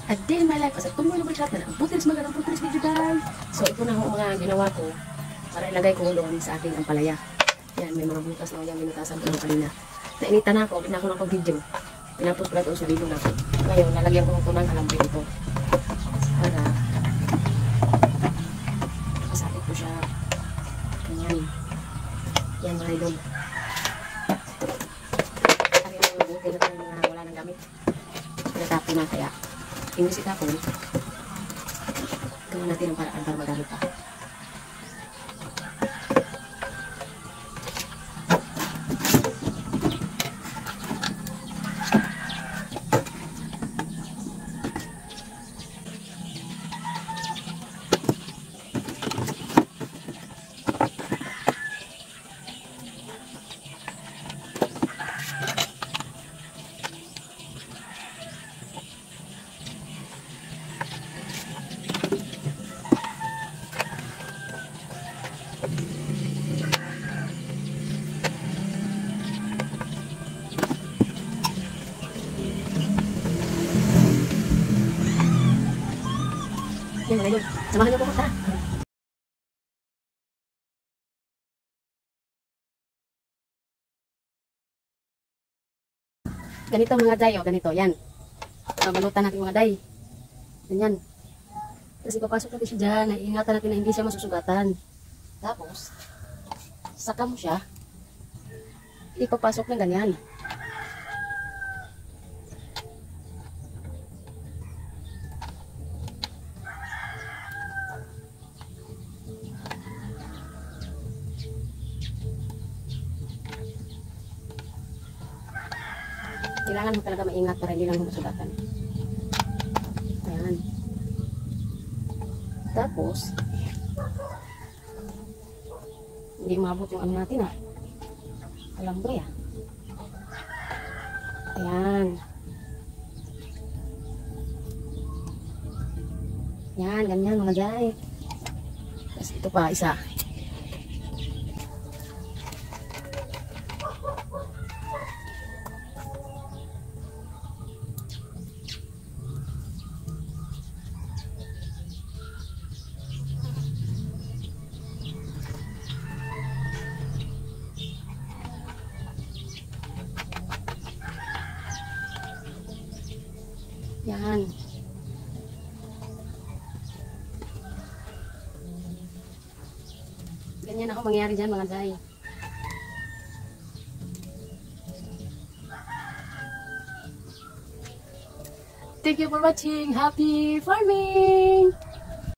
A day in my life, as a tungkol na ba na ang putilis magandang putilis video guys. So ito na ang mga ginawa ko para ilagay ko doon sa aking ampalaya. Yan, may mga butas na yan, minutasan ko lang kanina. Nainitan na ako, hindi na ako nakapag-video. Pinapos ko lang doon sa video na ako. Ngayon, lalagyan ko ito ng kalambre ito. Para kasapit ko siya. Ganyan. Yan mga idol. Sabi ng mga buti na tayo mga wala nang gamit. Natapon na kaya. Imbis itapon, gawin natin ang paraan para magamit pa. Yan mga idol, samahan niyo po ko, tara. Ganito mga day, o ganito, yan. Balutan natin mga day. Ganyan. Kasi papasok natin siya dyan, naiingatan natin na hindi siya masusugatan. Tapos, saka mo siya, ipapasok ng ganyan. Kailangan mo talaga maingat para hindi lang masugatan. Ayan. Tapos, hindi maabot yung ano natin kalambre Ayan. Yan, ganyan mga jay. Tapos ito pa, isa. Yan. Ganyan ako mangyari dyan mga day. Thank you for watching. Happy farming!